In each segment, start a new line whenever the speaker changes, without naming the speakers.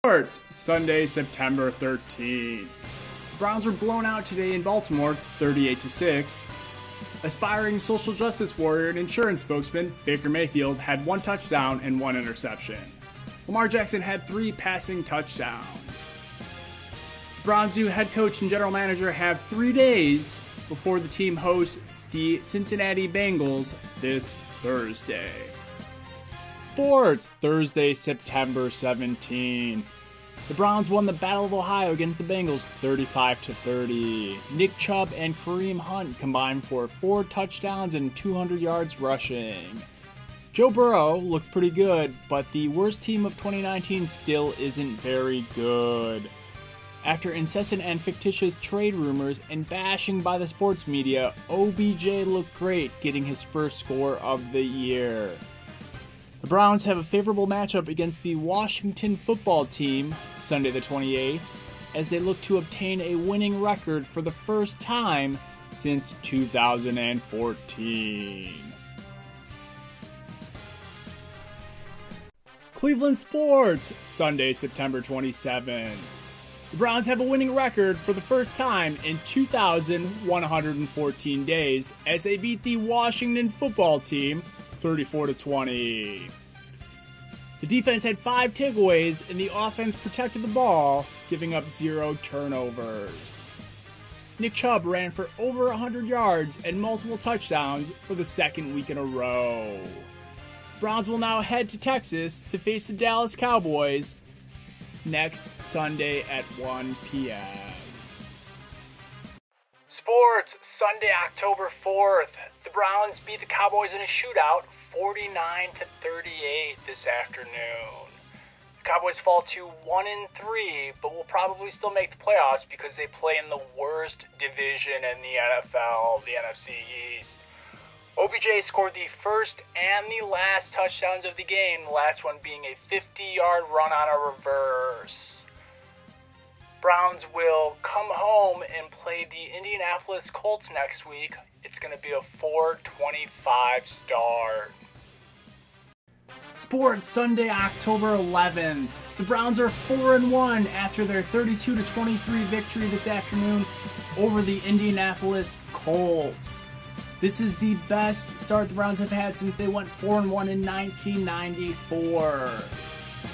Sports, Sunday, September 13th. The Browns were blown out today in Baltimore, 38-6. Aspiring social justice warrior and insurance spokesman Baker Mayfield had 1 touchdown and 1 interception. Lamar Jackson had 3 passing touchdowns. The Browns' new head coach and general manager have 3 days before the team hosts the Cincinnati Bengals this Thursday. Sports, Thursday, September 17th. The Browns won the Battle of Ohio against the Bengals 35-30. Nick Chubb and Kareem Hunt combined for 4 touchdowns and 200 yards rushing. Joe Burrow looked pretty good, but the worst team of 2019 still isn't very good. After incessant and fictitious trade rumors and bashing by the sports media, OBJ looked great, getting his first score of the year. The Browns have a favorable matchup against the Washington football team Sunday the 28th, as they look to obtain a winning record for the first time since 2014. Cleveland sports, Sunday, September 27th. The Browns have a winning record for the first time in 2,114 days as they beat the Washington football team 34-20. The defense had 5 takeaways and the offense protected the ball, giving up 0 turnovers. Nick Chubb ran for over 100 yards and multiple touchdowns for the second week in a row. Browns will now head to Texas to face the Dallas Cowboys next Sunday at 1 p.m. Sports, Sunday, October 4th. The Browns beat the Cowboys in a shootout 49-38 this afternoon. The Cowboys fall to 1-3, but will probably still make the playoffs because they play in the worst division in the NFL, the NFC East. OBJ scored the first and the last touchdowns of the game, the last one being a 50-yard run on a reverse. Browns will come home and play the Indianapolis Colts next week. It's going to be a 4:25 start. Sports, Sunday, October 11th. The Browns are 4-1 after their 32-23 victory this afternoon over the Indianapolis Colts. This is the best start the Browns have had since they went 4-1 in 1994.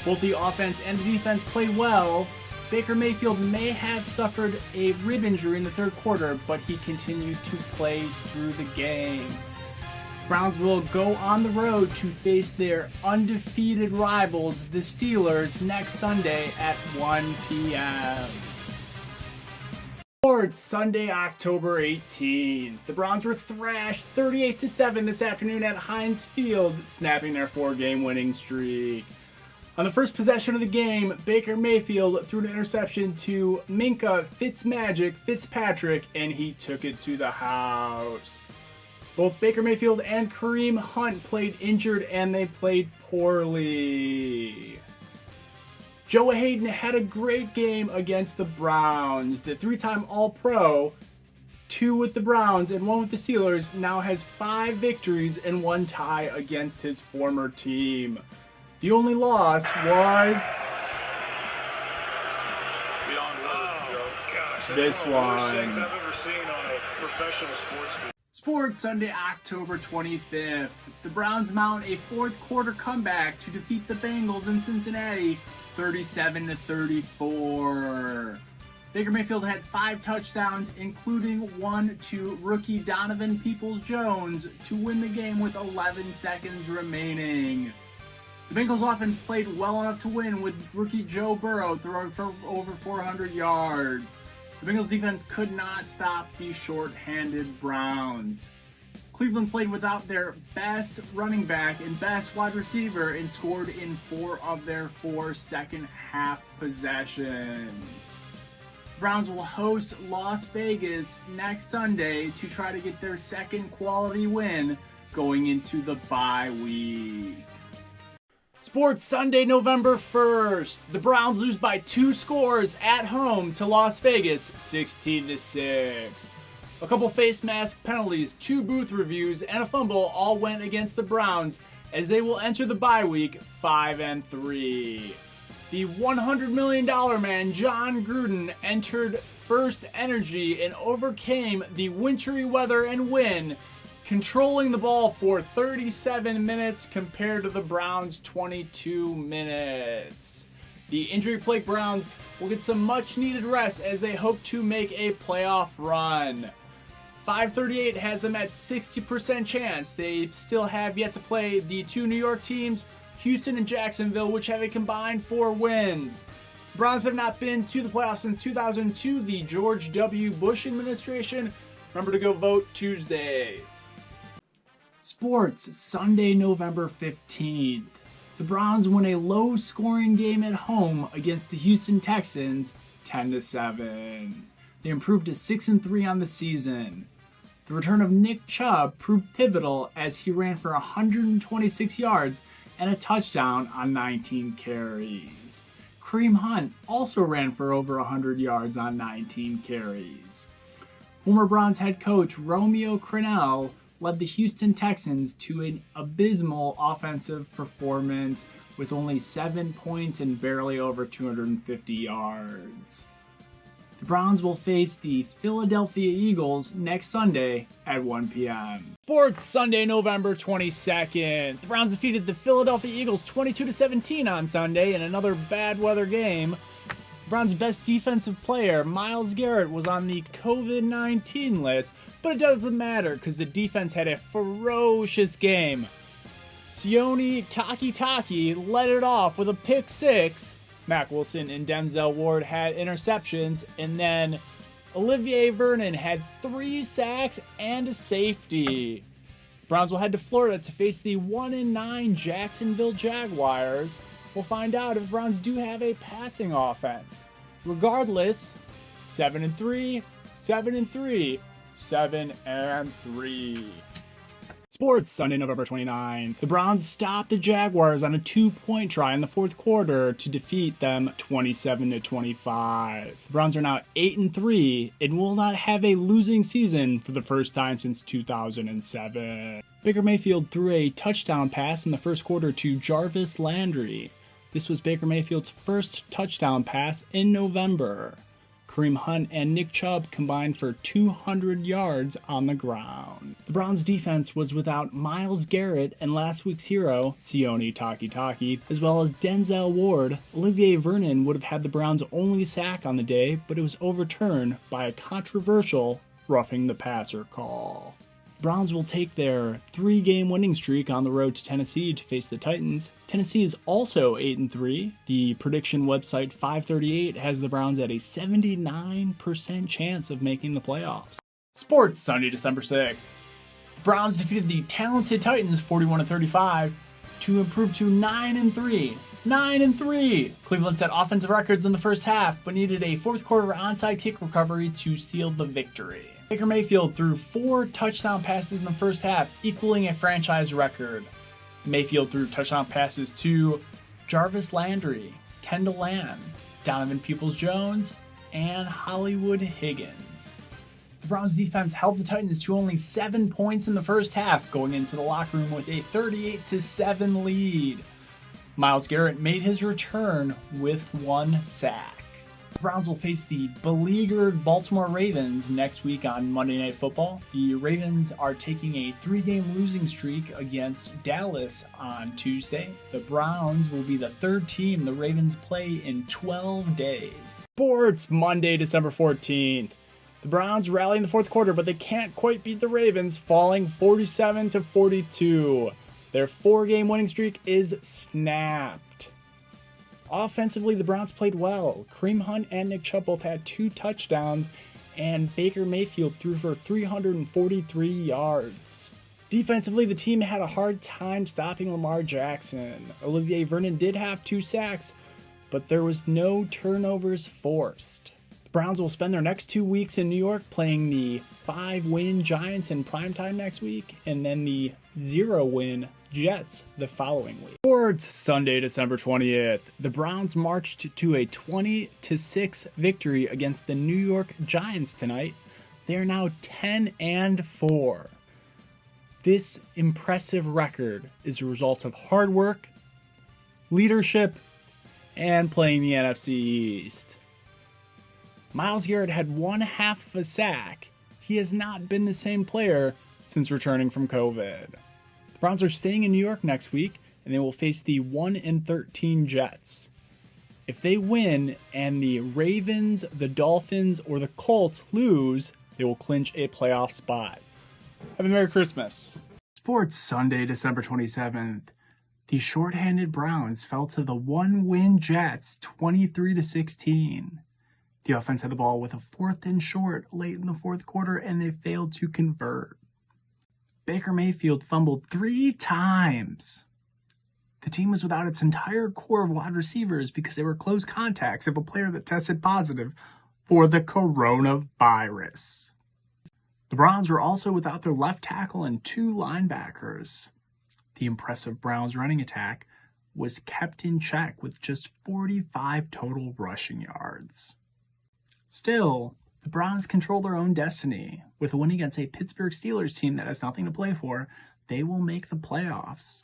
Both the offense and the defense played well. Baker Mayfield may have suffered a rib injury in the third quarter, but he continued to play through the game. Browns will go on the road to face their undefeated rivals, the Steelers, next Sunday at 1 p.m. Sports, Sunday, October 18th. The Browns were thrashed 38-7 this afternoon at Heinz Field, snapping their 4-game winning streak. On the first possession of the game, Baker Mayfield threw an interception to Minkah Fitzpatrick, and he took it to the house. Both Baker Mayfield and Kareem Hunt played injured, and they played poorly. Joe Hayden had a great game against the Browns. The 3-time All-Pro, 2 with the Browns and 1 with the Steelers, now has 5 victories and 1 tie against his former team. The only loss was this one.
I've ever seen on a professional sports field.
Sports, Sunday, October 25th. The Browns mount a fourth-quarter comeback to defeat the Bengals in Cincinnati 37-34. Baker Mayfield had 5 touchdowns, including 1 to rookie Donovan Peoples-Jones to win the game with 11 seconds remaining. The Bengals offense played well enough to win, with rookie Joe Burrow throwing for over 400 yards. The Bengals defense could not stop the short-handed Browns. Cleveland played without their best running back and best wide receiver and scored in 4 of their 4 second-half possessions. The Browns will host Las Vegas next Sunday to try to get their second quality win going into the bye week. Sports, Sunday, November 1st. The Browns lose by 2 scores at home to Las Vegas, 16-6. A couple face mask penalties, 2 booth reviews, and a fumble all went against the Browns as they will enter the bye week 5-3. The $100 million man, John Gruden, entered First Energy and overcame the wintry weather and wind, controlling the ball for 37 minutes compared to the Browns' 22 minutes. The injury-plagued Browns will get some much-needed rest as they hope to make a playoff run. 538 has them at 60% chance. They still have yet to play the two New York teams, Houston and Jacksonville, which have a combined 4 wins. The Browns have not been to the playoffs since 2002, the George W. Bush administration. Remember to go vote Tuesday. Sports, Sunday, November 15th. The Browns win a low-scoring game at home against the Houston Texans, 10-7. They improved to 6-3 on the season. The return of Nick Chubb proved pivotal as he ran for 126 yards and a touchdown on 19 carries. Kareem Hunt also ran for over 100 yards on 19 carries. Former Browns head coach Romeo Crennel led the Houston Texans to an abysmal offensive performance with only 7 points and barely over 250 yards. The Browns will face the Philadelphia Eagles next Sunday at 1 p.m. Sports, Sunday, November 22nd. The Browns defeated the Philadelphia Eagles 22-17 on Sunday in another bad weather game. The Browns' best defensive player, Myles Garrett, was on the COVID-19 list, but it doesn't matter because the defense had a ferocious game. Sione Takitaki led it off with a pick six. Mack Wilson and Denzel Ward had interceptions, and then Olivier Vernon had 3 sacks and a safety. Browns will head to Florida to face the 1-9 Jacksonville Jaguars. We'll find out if Browns do have a passing offense. Regardless, 7-3, 7-3, 7-3. Sports, Sunday, November 29th. The Browns stopped the Jaguars on a 2-point try in the fourth quarter to defeat them 27-25. The Browns are now 8-3 and will not have a losing season for the first time since 2007. Baker Mayfield threw a touchdown pass in the first quarter to Jarvis Landry. This was Baker Mayfield's first touchdown pass in November. Kareem Hunt and Nick Chubb combined for 200 yards on the ground. The Browns defense was without Myles Garrett and last week's hero, Sione Takitaki, as well as Denzel Ward. Olivier Vernon would have had the Browns' only sack on the day, but it was overturned by a controversial roughing the passer call. Browns will take their 3-game winning streak on the road to Tennessee to face the Titans. Tennessee is also 8-3. The prediction website 538 has the Browns at a 79% chance of making the playoffs. Sports, Sunday, December 6th. The Browns defeated the talented Titans 41-35 to improve to 9-3. 9-3! Cleveland set offensive records in the first half, but needed a fourth quarter onside kick recovery to seal the victory. Baker Mayfield threw 4 touchdown passes in the first half, equaling a franchise record. Mayfield threw touchdown passes to Jarvis Landry, Kendall Lamb, Donovan Peoples-Jones, and Hollywood Higgins. The Browns defense held the Titans to only 7 points in the first half, going into the locker room with a 38-7 lead. Myles Garrett made his return with 1 sack. The Browns will face the beleaguered Baltimore Ravens next week on Monday Night Football. The Ravens are taking a 3-game losing streak against Dallas on Tuesday. The Browns will be the 3rd team the Ravens play in 12 days. Sports, Monday, December 14th. The Browns rally in the fourth quarter, but they can't quite beat the Ravens, falling 47-42. Their 4-game winning streak is snapped. Offensively, the Browns played well. Kareem Hunt and Nick Chubb both had 2 touchdowns, and Baker Mayfield threw for 343 yards. Defensively, the team had a hard time stopping Lamar Jackson. Olivier Vernon did have 2 sacks, but there was no turnovers forced. The Browns will spend their next 2 weeks in New York playing the 5-win Giants in primetime next week, and then the 0-win Jets the following week. Sports, Sunday, December 20th. The Browns marched to a 20-6 victory against the New York Giants tonight. They are now 10-4. This impressive record is a result of hard work, leadership, And playing the NFC East. Myles Garrett had 1/2 of a sack. He has not been the same player since returning from COVID. The Browns are staying in New York next week, and they will face the 1-13 Jets. If they win and the Ravens, the Dolphins, or the Colts lose, they will clinch a playoff spot. Have a Merry Christmas. Sports Sunday, December 27th. The shorthanded Browns fell to the one-win Jets 23-16. The offense had the ball with a 4th and short late in the fourth quarter, and they failed to convert. Baker Mayfield fumbled 3 times. The team was without its entire core of wide receivers because they were close contacts of a player that tested positive for the coronavirus. The Browns were also without their left tackle and 2 linebackers. The impressive Browns running attack was kept in check with just 45 total rushing yards. Still, the Browns control their own destiny. With a win against a Pittsburgh Steelers team that has nothing to play for, they will make the playoffs.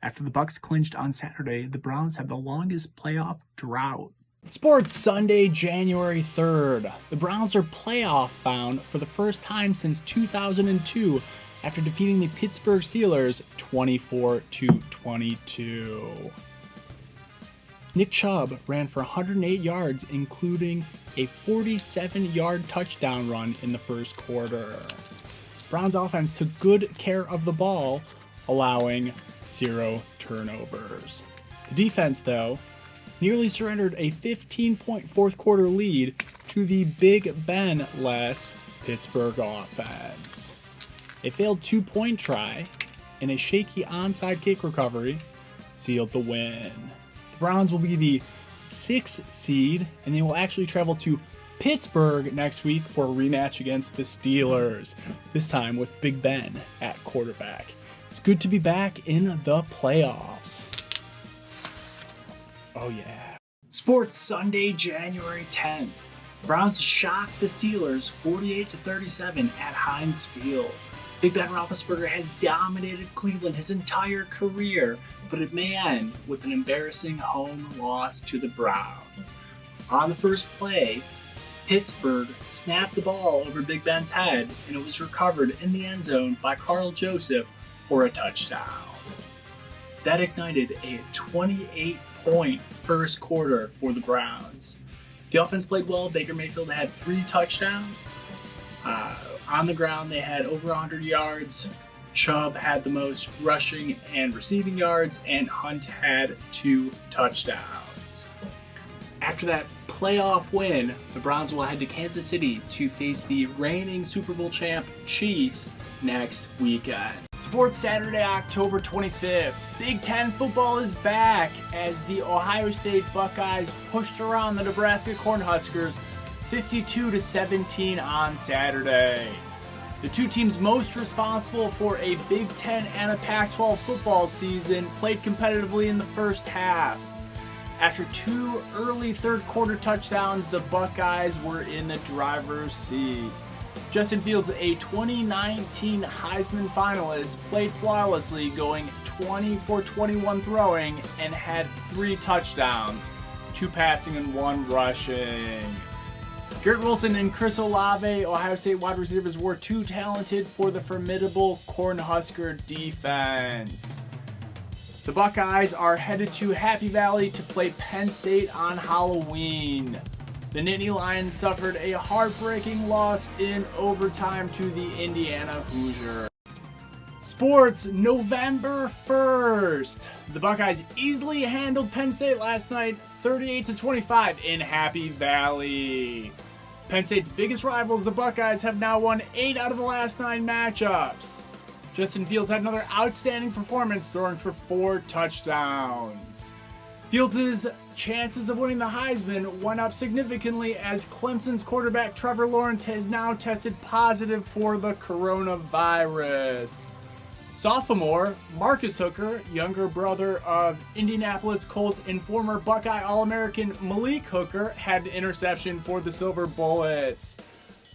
After the Bucs clinched on Saturday, the Browns have the longest playoff drought. Sports Sunday, January 3rd. The Browns are playoff bound for the first time since 2002 after defeating the Pittsburgh Steelers 24-22. Nick Chubb ran for 108 yards, including a 47-yard touchdown run in the first quarter. Browns offense took good care of the ball, allowing 0 turnovers. The defense, though, nearly surrendered a 15-point fourth quarter lead to the Big Ben-less Pittsburgh offense. A failed 2-point try and a shaky onside kick recovery sealed the win. The Browns will be the 6th seed, and they will actually travel to Pittsburgh next week for a rematch against the Steelers, this time with Big Ben at quarterback. It's good to be back in the playoffs. Oh yeah. Sports Sunday, January 10th. The Browns shocked the Steelers 48-37 at Heinz Field. Big Ben Roethlisberger has dominated Cleveland his entire career, but it may end with an embarrassing home loss to the Browns. On the first play, Pittsburgh snapped the ball over Big Ben's head, and it was recovered in the end zone by Carl Joseph for a touchdown. That ignited a 28-point first quarter for the Browns. The offense played well. Baker Mayfield had 3 touchdowns. On the ground, they had over 100 yards. Chubb had the most rushing and receiving yards, and Hunt had 2 touchdowns. After that playoff win, the Browns will head to Kansas City to face the reigning Super Bowl champ Chiefs next weekend. Sports Saturday, October 25th. Big Ten football is back as the Ohio State Buckeyes pushed around the Nebraska Cornhuskers 52-17 on Saturday. The two teams most responsible for a Big Ten and a Pac-12 football season played competitively in the first half. After 2 early third quarter touchdowns, the Buckeyes were in the driver's seat. Justin Fields, a 2019 Heisman finalist, played flawlessly, going 20 for 21 throwing and had 3 touchdowns, 2 passing and 1 rushing. Garrett Wilson and Chris Olave, Ohio State wide receivers, were too talented for the formidable Cornhusker defense. The Buckeyes are headed to Happy Valley to play Penn State on Halloween. The Nittany Lions suffered a heartbreaking loss in overtime to the Indiana Hoosiers. Sports, November 1st. The Buckeyes easily handled Penn State last night, 38-25 in Happy Valley. Penn State's biggest rivals, the Buckeyes, have now won 8 out of the last 9 matchups. Justin Fields had another outstanding performance, throwing for 4 touchdowns. Fields' chances of winning the Heisman went up significantly as Clemson's quarterback Trevor Lawrence has now tested positive for the coronavirus. Sophomore Marcus Hooker, younger brother of Indianapolis Colts and former Buckeye All-American Malik Hooker, had an interception for the Silver Bullets.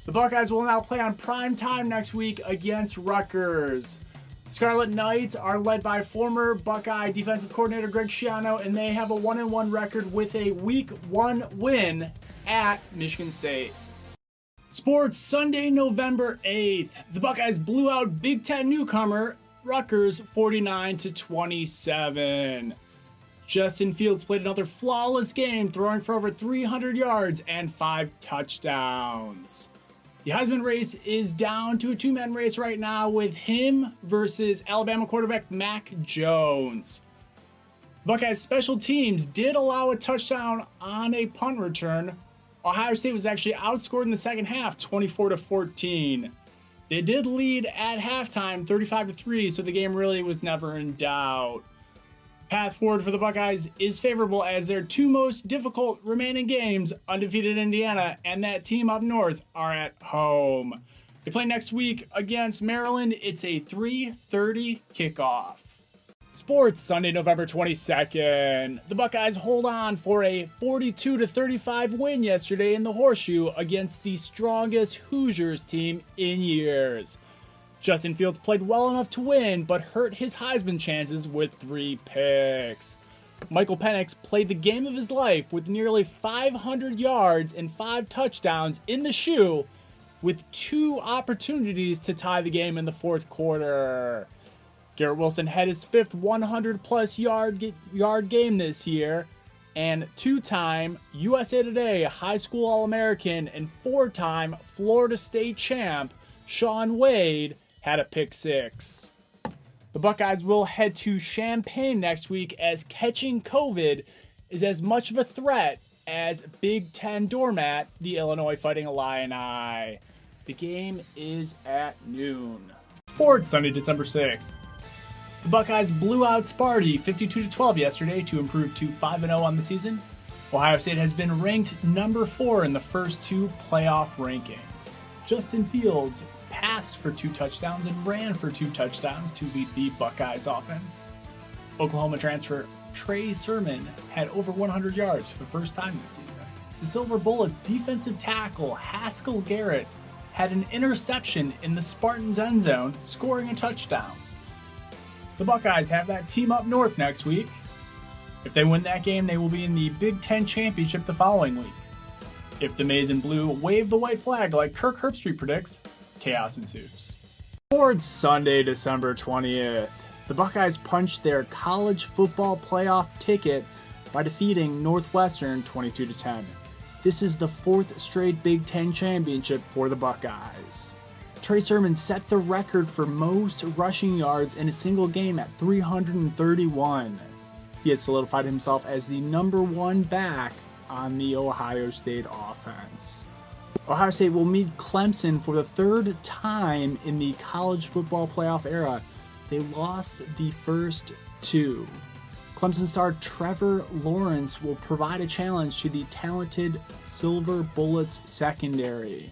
The Buckeyes will now play on prime time next week against Rutgers. Scarlet Knights are led by former Buckeye defensive coordinator Greg Schiano, and they have a 1-1 record with a Week 1 win at Michigan State. Sports Sunday, November 8th. The Buckeyes blew out Big Ten newcomer Rutgers 49-27. Justin Fields played another flawless game, throwing for over 300 yards and 5 touchdowns. The Heisman race is down to a two-man race right now with him versus Alabama quarterback Mac Jones. Buckeyes special teams did allow a touchdown on a punt return. Ohio State was actually outscored in the second half, 24-14. They did lead at halftime, 35-3, so the game really was never in doubt. Path forward for the Buckeyes is favorable as their two most difficult remaining games, undefeated Indiana and that team up north, are at home. They play next week against Maryland. It's a 3:30 kickoff. Sports Sunday, November 22nd. The Buckeyes hold on for a 42-35 win yesterday in the Horseshoe against the strongest Hoosiers team in years. Justin Fields played well enough to win, but hurt his Heisman chances with 3 picks. Michael Penix played the game of his life with nearly 500 yards and 5 touchdowns in the shoe, with 2 opportunities to tie the game in the fourth quarter. Garrett Wilson had his 5th 100-plus yard game this year, and 2-time USA Today High School All-American and 4-time Florida State champ Shaun Wade had a pick 6. The Buckeyes will head to Champaign next week as catching COVID is as much of a threat as Big Ten doormat, the Illinois Fighting Illini. The game is at noon. Sports Sunday, December 6th. The Buckeyes blew out Sparty 52-12 yesterday to improve to 5-0 on the season. Ohio State has been ranked number 4 in the first 2 playoff rankings. Justin Fields passed for 2 touchdowns and ran for 2 touchdowns to lead the Buckeyes offense. Oklahoma transfer Trey Sermon had over 100 yards for the first time this season. The Silver Bullets defensive tackle Haskell Garrett had an interception in the Spartans' end zone, scoring a touchdown. The Buckeyes have that team up north next week. If they win that game, they will be in the Big Ten Championship the following week. If the Maize and Blue wave the white flag like Kirk Herbstreit predicts, chaos ensues. Towards Sunday, December 20th, the Buckeyes punched their college football playoff ticket by defeating Northwestern 22-10. This is the 4th straight Big Ten championship for the Buckeyes. Trey Sermon set the record for most rushing yards in a single game at 331. He has solidified himself as the number 1 back on the Ohio State offense. Ohio State will meet Clemson for the 3rd time in the college football playoff era. They lost the first 2. Clemson star Trevor Lawrence will provide a challenge to the talented Silver Bullets secondary.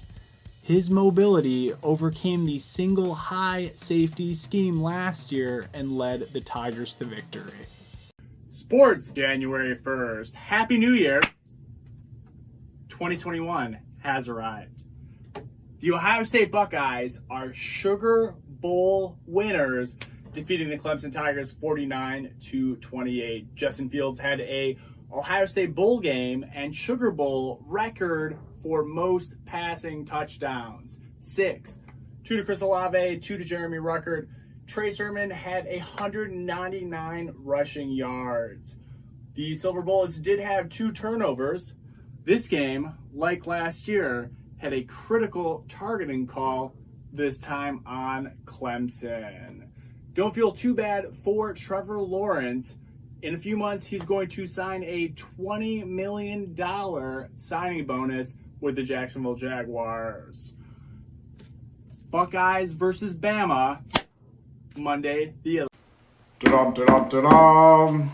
His mobility overcame the single high safety scheme last year and led the Tigers to victory. Sports January 1st. Happy New Year. 2021 has arrived. The Ohio State Buckeyes are Sugar Bowl winners, defeating the Clemson Tigers 49-28. Justin Fields had a Ohio State Bowl game and Sugar Bowl record for most passing touchdowns. 6. 2 to Chris Olave, 2 to Jeremy Ruckert. Trey Sermon had 199 rushing yards. The Silver Bullets did have 2 turnovers. This game, like last year, had a critical targeting call, this time on Clemson. Don't feel too bad for Trevor Lawrence. In a few months, he's going to sign a $20 million signing bonus with the Jacksonville Jaguars. Buckeyes versus Bama, Monday the 11th.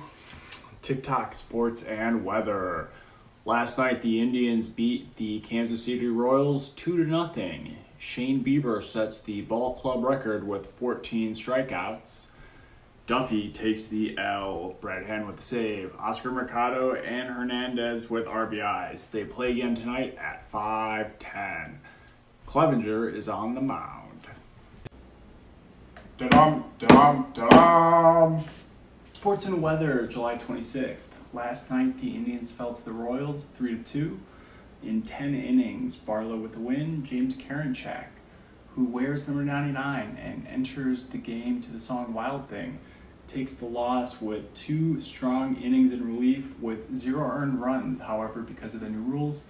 TikTok, sports, and weather. Last night, the Indians beat the Kansas City Royals 2-0. Shane Bieber sets the ball club record with 14 strikeouts. Duffy takes the L. Brad Hand with the save. Oscar Mercado and Hernandez with RBIs. They play again tonight at 5:10. Clevenger is on the mound. Da-dum, da-dum, da-dum. Sports and weather, July 26th. Last night, the Indians fell to the Royals 3-2. In 10 innings, Barlow with the win. James Karinchak, who wears number 99 and enters the game to the song Wild Thing, takes the loss with 2 strong innings in relief with 0 earned runs. However, because of the new rules,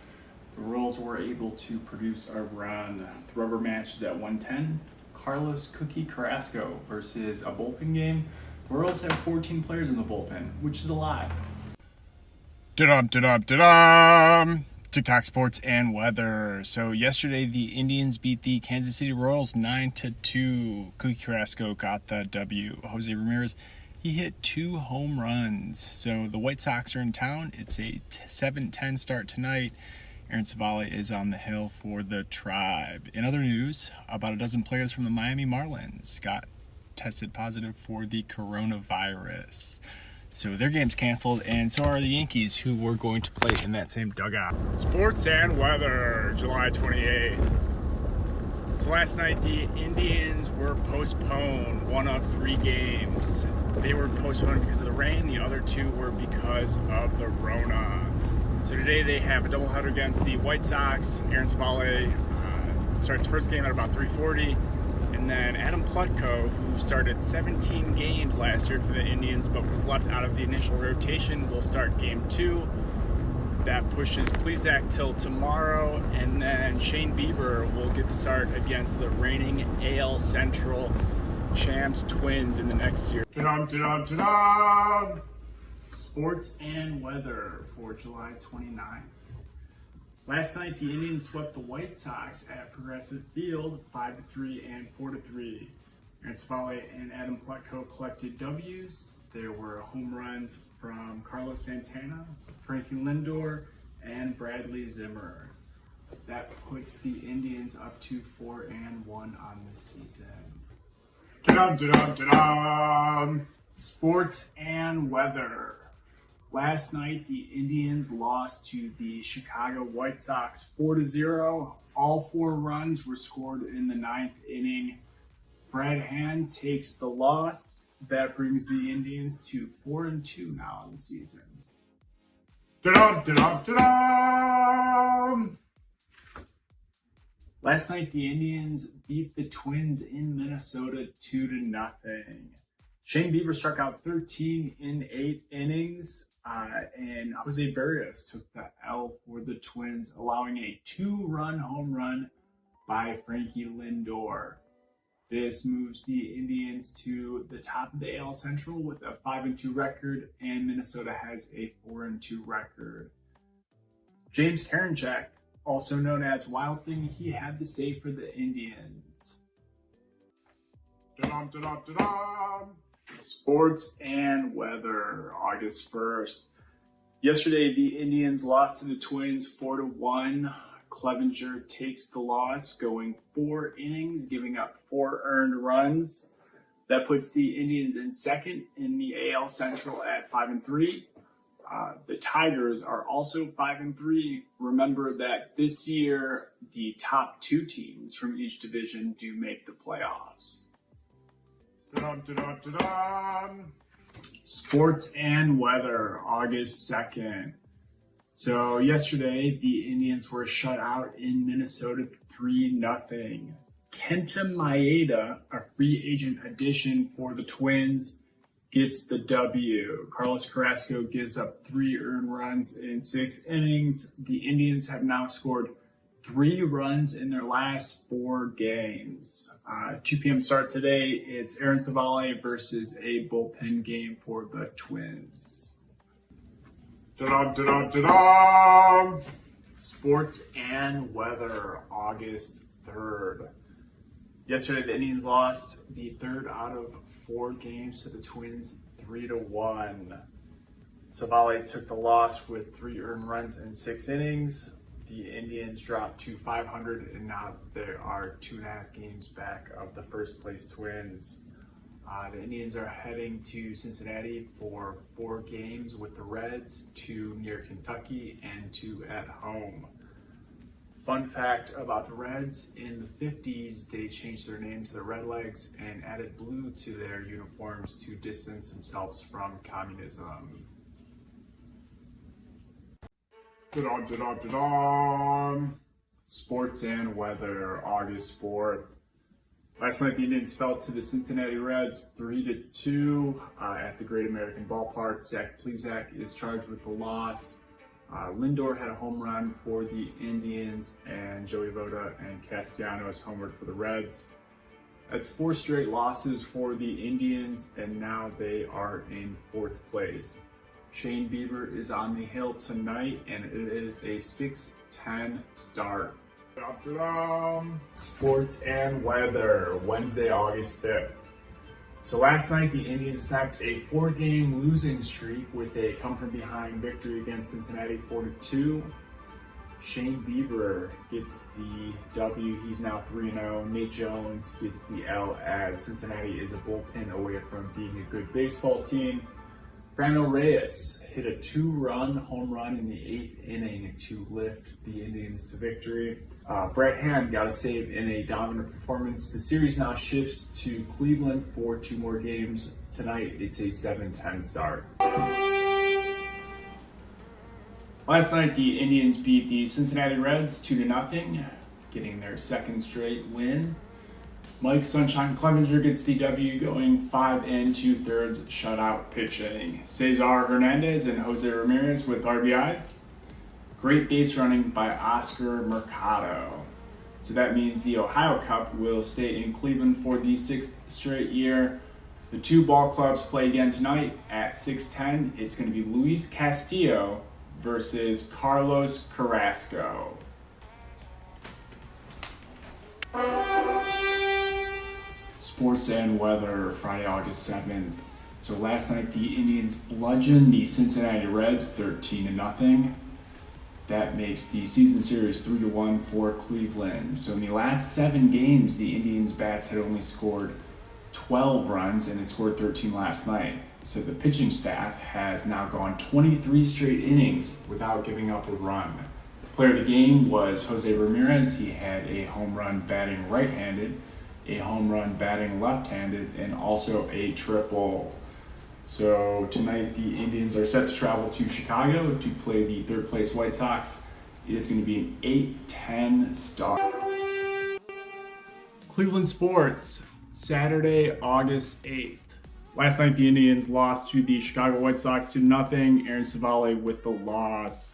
the Royals were able to produce a run. The rubber match is at 110. Carlos Cookie Carrasco versus a bullpen game. The Royals have 14 players in the bullpen, which is a lot.
Da-dum. TikTok sports and weather. So yesterday the Indians beat the Kansas City Royals 9-2. Cookie Carrasco got the W. Jose Ramirez, he hit 2 home runs. So the White Sox are in town. It's a 7-10 start tonight. Aaron Savale is on the hill for the Tribe. In other news, about a dozen players from the Miami Marlins got tested positive for the coronavirus. So their game's canceled, and so are the Yankees, who were going to play in that same dugout.
Sports and weather, July 28th. So last night, the Indians were postponed 1 of 3 games. They were postponed because of the rain. The other 2 were because of the Rona. So today they have a doubleheader against the White Sox. Aaron Savale starts first game at about 3:40. And then Adam Plutko, who started 17 games last year for the Indians but was left out of the initial rotation, will start game 2. That pushes Plesac till tomorrow. And then Shane Bieber will get the start against the reigning AL Central champs Twins in the next series. Sports and weather for July 29th. Last night, the Indians swept the White Sox at Progressive Field 5-3 and 4-3. Aaron Savale and Adam Plutko collected W's. There were home runs from Carlos Santana, Frankie Lindor, and Bradley Zimmer. That puts the Indians up to 4-1 on this season. Sports and weather. Last night, the Indians lost to the Chicago White Sox 4-0. All 4 runs were scored in the 9th inning. Brad Hand takes the loss. That brings the Indians to 4-2 now in the season. Last night, the Indians beat the Twins in Minnesota 2-0. Shane Bieber struck out 13 in 8 innings. And Jose Berrios took the L for the Twins, allowing a 2-run home run by Frankie Lindor. This moves the Indians to the top of the AL Central with a 5-2 record, and Minnesota has a 4-2 record. James Karinchak, also known as Wild Thing, he had the save for the Indians. Sports and weather, August 1st. Yesterday, the Indians lost to the Twins 4-1. Clevenger takes the loss, going 4 innings, giving up 4 earned runs. That puts the Indians in second in the AL Central at 5-3. The Tigers are also 5-3. Remember that this year, the top 2 teams from each division do make the playoffs. Sports and weather, August 2nd. So yesterday, the Indians were shut out in Minnesota 3-0. Kenta Maeda, a free agent addition for the Twins, gets the W. Carlos Carrasco gives up 3 earned runs in 6 innings. The Indians have now scored 3 runs in their last 4 games. 2 p.m. start today. It's Aaron Savale versus a bullpen game for the Twins. Sports and weather, August 3rd. Yesterday, the Indians lost the 3rd out of 4 games to the Twins 3-1. Savale took the loss with 3 earned runs in 6 innings. The Indians dropped to 500, and now there are 2.5 games back of the first place Twins. The Indians are heading to Cincinnati for 4 games with the Reds, 2 near Kentucky, and 2 at home. Fun fact about the Reds, in the 50s, they changed their name to the Redlegs and added blue to their uniforms to distance themselves from communism. Sports and weather, August 4th. Last night, the Indians fell to the Cincinnati Reds 3-2 at the Great American Ballpark. Zach Plesac is charged with the loss. Lindor had a home run for the Indians, and Joey Votto and Castellanos homered for the Reds. That's 4 straight losses for the Indians, and now they are in 4th place. Shane Bieber is on the hill tonight, and it is a 6:10 start. Sports and weather, Wednesday, August 5th. So last night, the Indians snapped a 4-game losing streak with a come-from-behind victory against Cincinnati 4-2. Shane Bieber gets the W. He's now 3-0. Nate Jones gets the L, as Cincinnati is a bullpen away from being a good baseball team. Franmil Reyes hit a 2-run home run in the 8th inning to lift the Indians to victory. Brett Hand got a save in a dominant performance. The series now shifts to Cleveland for 2 more games. Tonight, it's a 7:10 start. Last night, the Indians beat the Cincinnati Reds 2-0, getting their 2nd straight win. Mike Sunshine Clevenger gets the W, going 5 2/3 shutout pitching. Cesar Hernandez and Jose Ramirez with RBIs. Great base running by Oscar Mercado. So that means the Ohio Cup will stay in Cleveland for the 6th straight year. The 2 ball clubs play again tonight at 6:10. It's going to be Luis Castillo versus Carlos Carrasco. Sports and weather, Friday, August 7th. So last night, the Indians bludgeoned the Cincinnati Reds 13-0. That makes the season series 3-1 for Cleveland. So in the last 7 games, the Indians' bats had only scored 12 runs, and they scored 13 last night. So the pitching staff has now gone 23 straight innings without giving up a run. The player of the game was Jose Ramirez. He had a home run batting right-handed, a home run batting left-handed, and also a triple. So tonight, the Indians are set to travel to Chicago to play the 3rd place White Sox. It is going to be an 8:10 start. Cleveland sports, Saturday, August 8th. Last night, the Indians lost to the Chicago White Sox 2-0. Aaron Savale with the loss.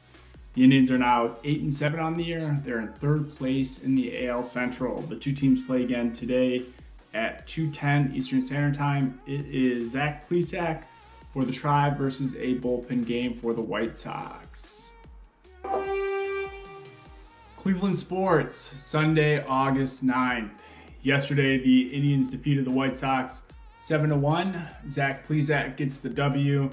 The Indians are now 8-7 on the year. They're in 3rd place in the AL Central. The 2 teams play again today at 2:10 Eastern Standard Time. It is Zach Plesac for the Tribe versus a bullpen game for the White Sox. Cleveland sports, Sunday, August 9th. Yesterday, the Indians defeated the White Sox 7-1. Zach Plesac gets the W.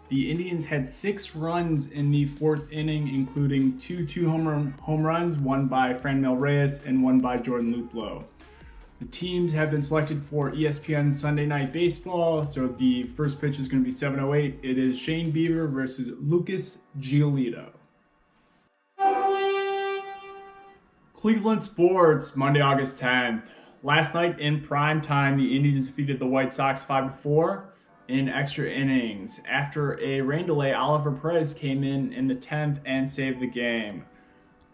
The Indians had 6 runs in the 4th inning, including 2 home runs, one by Franmil Reyes and one by Jordan Luplow. The teams have been selected for ESPN Sunday Night Baseball, so the first pitch is going to be 7:08. It is Shane Bieber versus Lucas Giolito. Cleveland sports, Monday, August 10th. Last night in prime time, the Indians defeated the White Sox 5-4 in extra innings. After a rain delay, Oliver Perez came in the 10th and saved the game.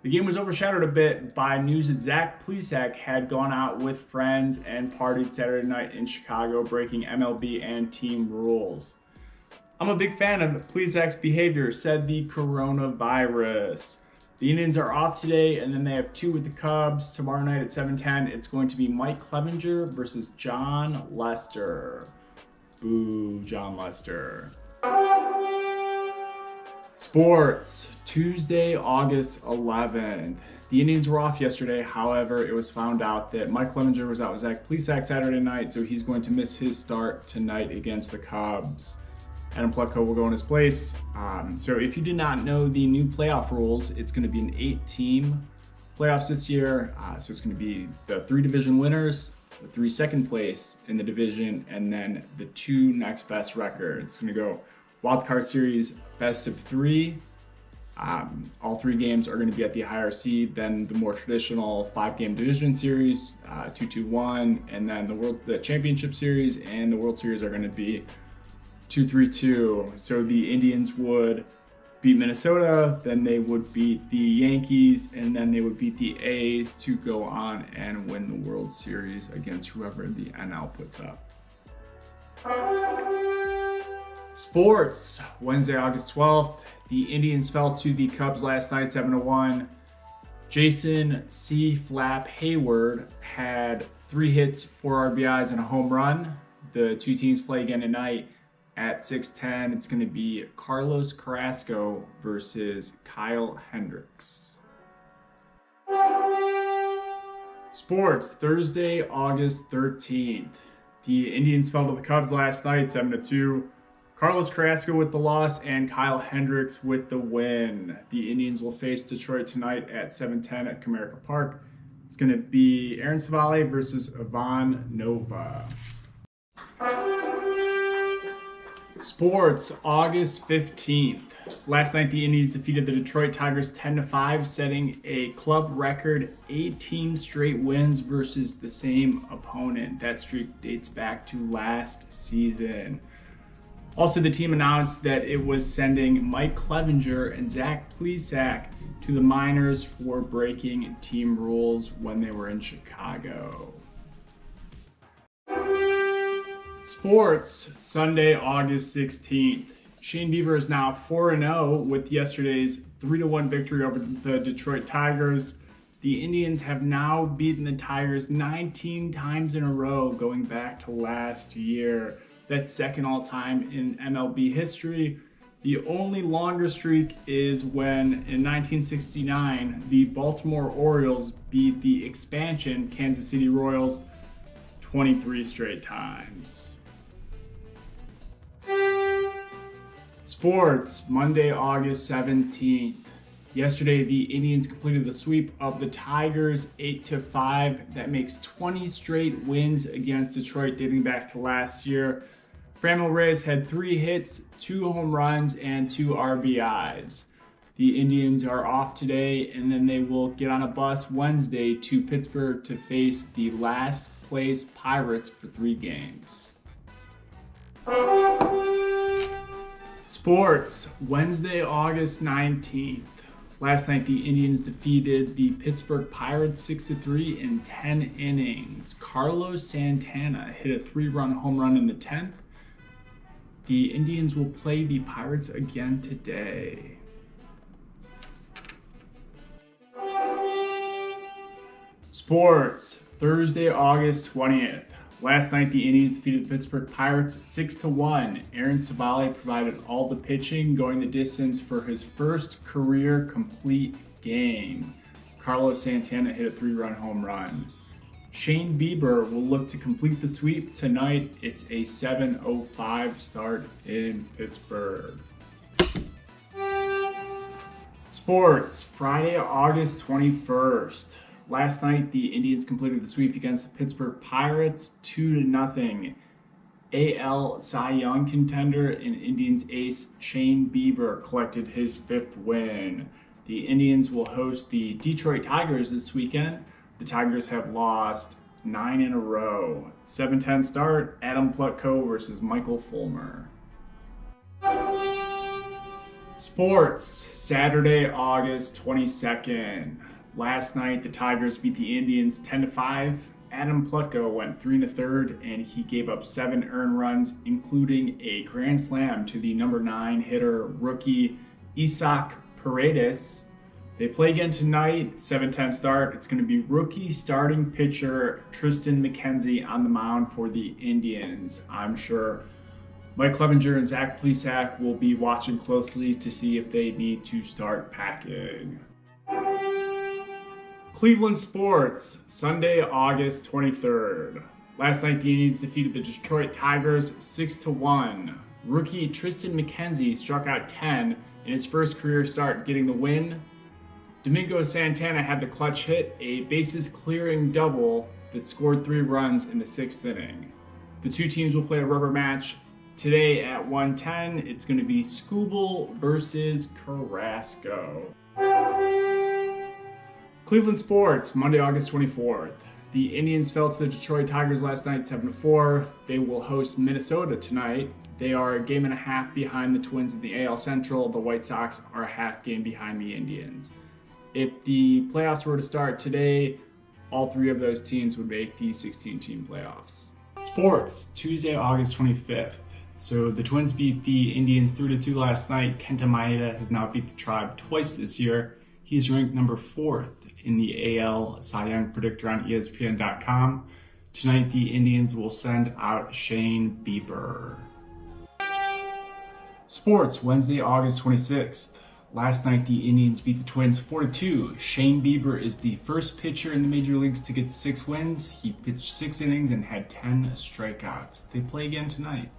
The game was overshadowed a bit by news that Zach Plesac had gone out with friends and partied Saturday night in Chicago, breaking MLB and team rules. I'm a big fan of Plesac's behavior, said the coronavirus. The Indians are off today, and then they have 2 with the Cubs. Tomorrow night at 7:10, it's going to be Mike Clevenger versus John Lester. Boo, John Lester. Sports, Tuesday, August 11th. The Indians were off yesterday. However, it was found out that Mike Clevenger was out with Zach Plesac Saturday night, so he's going to miss his start tonight against the Cubs. Adam Plutko will go in his place. So if you did not know the new playoff rules, it's going to be an 8-team playoffs this year. So it's going to be the 3 division winners, the 3 second place in the division, and then the 2 next best records. It's going to go Wild Card Series, best of 3, All 3 games are going to be at the higher seed than the more traditional 5-game division series, 2-2-1, and then the championship series and the World Series are going to be 2-3-2. So the Indians would beat Minnesota, then they would beat the Yankees, and then they would beat the A's to go on and win the World Series against whoever the NL puts up. Sports, Wednesday, August 12th. The Indians fell to the Cubs last night, 7-1. Jason C. Flap Hayward had 3 hits, 4 RBIs, and a home run. The 2 teams play again tonight at 6:10. It's going to be Carlos Carrasco versus Kyle Hendricks. Sports, Thursday, August 13th. The Indians fell to the Cubs last night, 7-2. Carlos Carrasco with the loss and Kyle Hendricks with the win. The Indians will face Detroit tonight at 7:10 at Comerica Park. It's going to be Aaron Savale versus Ivan Nova. Sports, August 15th. Last night, the Indians defeated the Detroit Tigers 10-5, setting a club record 18 straight wins versus the same opponent. That streak dates back to last season. Also, the team announced that it was sending Mike Clevenger and Zach Plesac to the minors for breaking team rules when they were in Chicago. Sports, Sunday, August 16th. Shane Bieber is now 4-0 with yesterday's 3-1 victory over the Detroit Tigers. The Indians have now beaten the Tigers 19 times in a row going back to last year. That's second all time in MLB history. The only longer streak is when in 1969, the Baltimore Orioles beat the expansion Kansas City Royals 23 straight times. Sports, Monday, August 17th. Yesterday, the Indians completed the sweep of the Tigers 8-5. That makes 20 straight wins against Detroit dating back to last year. Franmil Reyes had 3 hits, 2 home runs, and 2 RBIs. The Indians are off today, and then they will get on a bus Wednesday to Pittsburgh to face the last place Pirates for 3 games. Sports, Wednesday, August 19th. Last night, the Indians defeated the Pittsburgh Pirates 6-3 in 10 innings. Carlos Santana hit a 3-run home run in the 10th. The Indians will play the Pirates again today. Sports, Thursday, August 20th. Last night, the Indians defeated the Pittsburgh Pirates 6-1. Aaron Savale provided all the pitching, going the distance for his first career complete game. Carlos Santana hit a 3-run home run. Shane Bieber will look to complete the sweep tonight. It's a 7:05 start in Pittsburgh. Sports, Friday, August 21st. Last night, the Indians completed the sweep against the Pittsburgh Pirates 2-0. AL Cy Young contender and Indians ace Shane Bieber collected his 5th win. The Indians will host the Detroit Tigers this weekend. The Tigers have lost 9 in a row. 7:10 start, Adam Plutko versus Michael Fulmer. Sports, Saturday, August 22nd. Last night, the Tigers beat the Indians 10-5. Adam Plutko went 3 1/3, and he gave up 7 earned runs, including a grand slam to the number 9 hitter rookie Isaac Paredes. They play again tonight, 7:10 start. It's going to be rookie starting pitcher Tristan McKenzie on the mound for the Indians. I'm sure Mike Clevenger and Zach Plesac will be watching closely to see if they need to start packing. Cleveland sports, Sunday, August 23rd. Last night, the Indians defeated the Detroit Tigers 6-1. Rookie Tristan McKenzie struck out 10 in his first career start, getting the win. Domingo Santana had the clutch hit, a bases-clearing double that scored 3 runs in the 6th inning. The two teams will play a rubber match Today at 1:10, it's going to be Scoobel versus Carrasco. Cleveland sports, Monday, August 24th. The Indians fell to the Detroit Tigers last night 7-4. They will host Minnesota tonight. They are a game and a half behind the Twins in the AL Central. The White Sox are a half game behind the Indians. If the playoffs were to start today, all three of those teams would make the 16-team playoffs. Sports, Tuesday, August 25th. So the Twins beat the Indians 3-2 last night. Kenta Maeda has now beat the Tribe twice this year. He's ranked number 4th in the AL Cy Young predictor on ESPN.com. Tonight, the Indians will send out Shane Bieber. Sports, Wednesday, August 26th. Last night, the Indians beat the Twins 4-2. Shane Bieber is the first pitcher in the major leagues to get 6 wins. He pitched 6 innings and had 10 strikeouts. They play again tonight.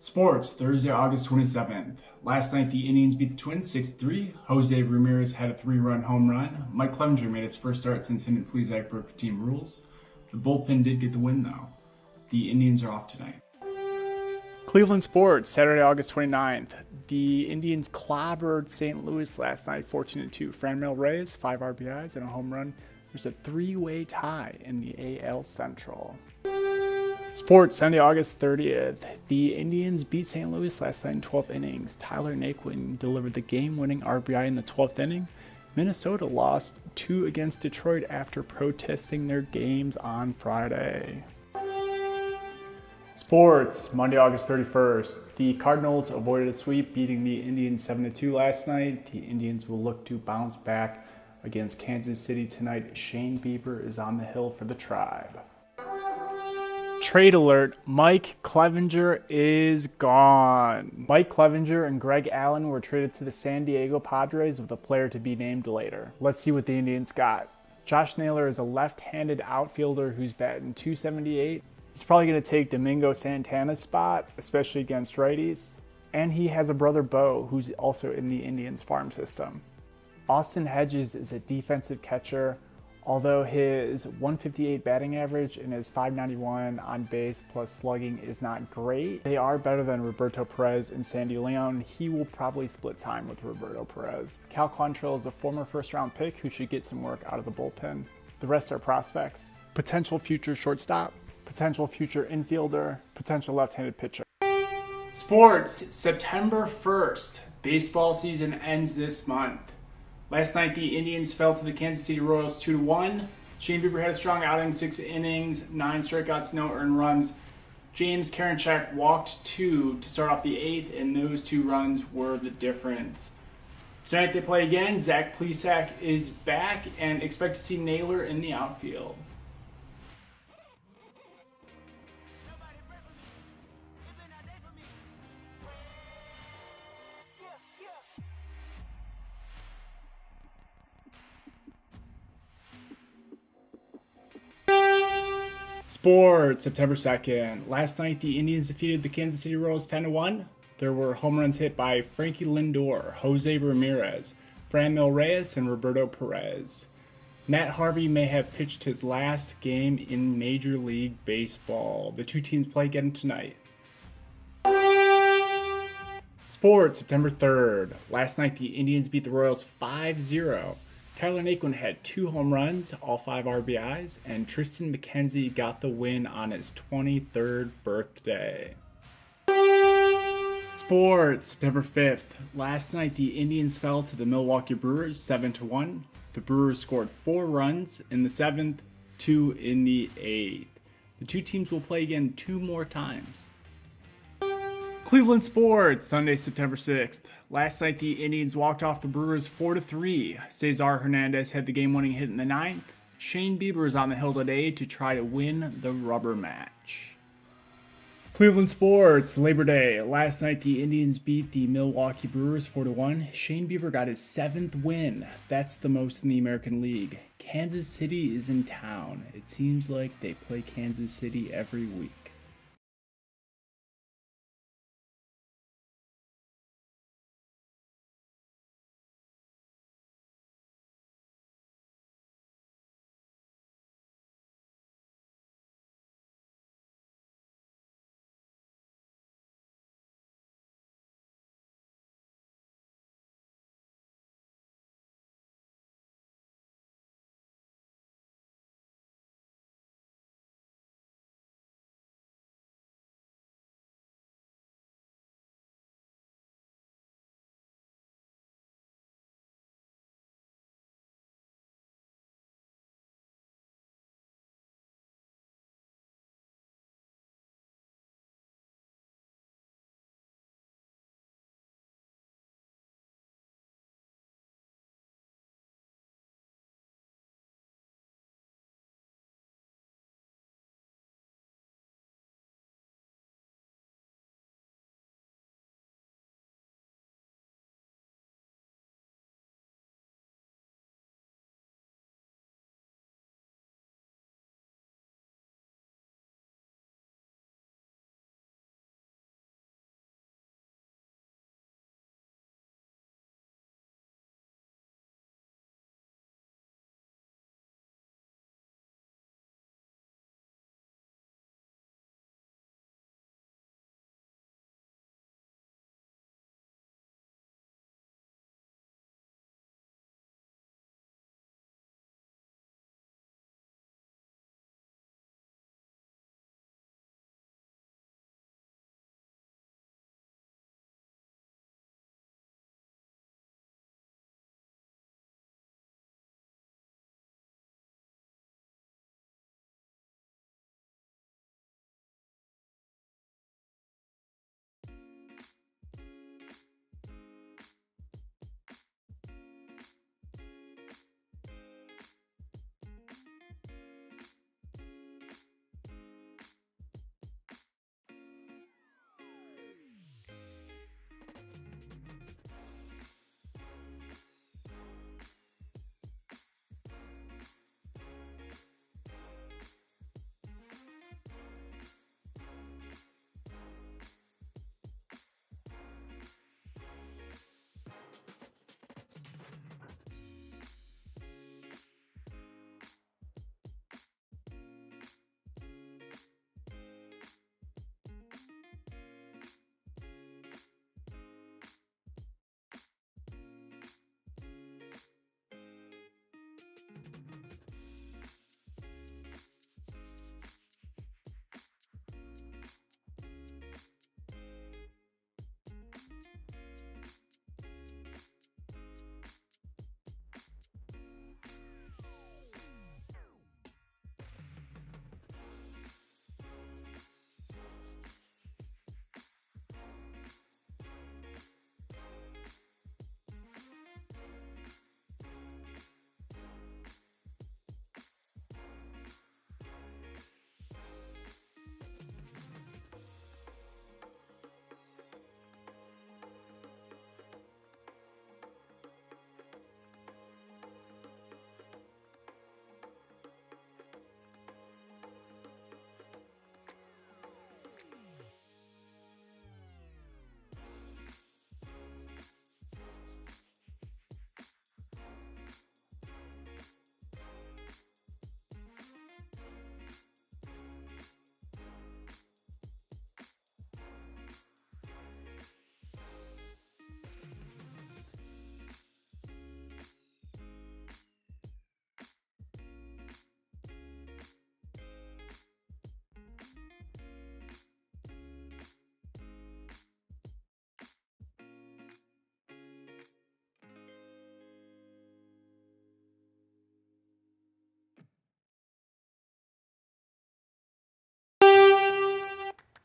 Sports, Thursday, August 27th. Last night, the Indians beat the Twins 6-3. Jose Ramirez had a 3-run home run. Mike Clevenger made his first start since him and Plesac broke the team rules. The bullpen did get the win, though. The Indians are off tonight. Cleveland sports, Saturday, August 29th. The Indians clobbered St. Louis last night 14-2. Franmil Reyes, 5 RBIs and a home run. There's a 3-way tie in the AL Central. Sports, Sunday, August 30th. The Indians beat St. Louis last night in 12 innings. Tyler Naquin delivered the game-winning RBI in the 12th inning. Minnesota lost 2 against Detroit after protesting their games on Friday. Sports, Monday, August 31st. The Cardinals avoided a sweep, beating the Indians 7-2 last night. The Indians will look to bounce back against Kansas City tonight. Shane Bieber is on the hill for the Tribe. Trade alert, Mike Clevenger is gone. Mike Clevenger and Greg Allen were traded to the San Diego Padres with a player to be named later. Let's see what the Indians got. Josh Naylor is a left-handed outfielder who's batting .278. He's probably going to take Domingo Santana's spot, especially against righties. And he has a brother, Bo, who's also in the Indians farm system. Austin Hedges is a defensive catcher. Although his .158 batting average and his .591 on base plus slugging is not great, they are better than Roberto Perez and Sandy Leon. He will probably split time with Roberto Perez. Cal Quantrill is a former first-round pick who should get some work out of the bullpen. The rest are prospects. Potential future shortstop, potential future infielder, potential left-handed pitcher. Sports, September 1st. Baseball season ends this month. Last night, the Indians fell to the Kansas City Royals 2-1. Shane Bieber had a strong outing, 6 innings, 9 strikeouts, no earned runs. James Karinchak walked 2 to start off the 8th, and those 2 runs were the difference. Tonight they play again. Zach Plesac is back, and expect to see Naylor in the outfield. Sports, September 2nd. Last night, the Indians defeated the Kansas City Royals 10-1. There were home runs hit by Frankie Lindor, Jose Ramirez, Franmil Reyes, and Roberto Perez. Matt Harvey may have pitched his last game in Major League Baseball. The 2 teams play again tonight. Sports, September 3rd. Last night, the Indians beat the Royals 5-0. Tyler Naquin had 2 home runs, all 5 RBIs, and Tristan McKenzie got the win on his 23rd birthday. Sports, September 5th. Last night, the Indians fell to the Milwaukee Brewers 7-1. The Brewers scored 4 runs in the 7th, 2 in the 8th. The 2 teams will play again 2 more times. Cleveland sports, Sunday, September 6th. Last night, the Indians walked off the Brewers 4-3. Cesar Hernandez had the game-winning hit in the 9th. Shane Bieber is on the hill today to try to win the rubber match. Cleveland sports, Labor Day. Last night, the Indians beat the Milwaukee Brewers 4-1. Shane Bieber got his 7th win. That's the most in the American League. Kansas City is in town. It seems like they play Kansas City every week.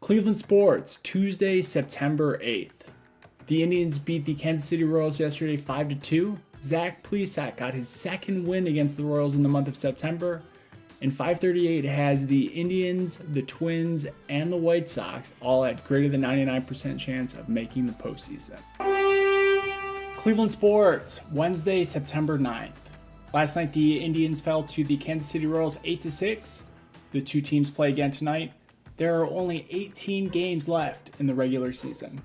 Cleveland sports, Tuesday, September 8th. The Indians beat the Kansas City Royals yesterday 5-2. Zach Plesac got his second win against the Royals in the month of September. And 538 has the Indians, the Twins, and the White Sox all at greater than 99% chance of making the postseason. Cleveland sports, Wednesday, September 9th. Last night, the Indians fell to the Kansas City Royals 8-6. The two teams play again tonight. There are only 18 games left in the regular season.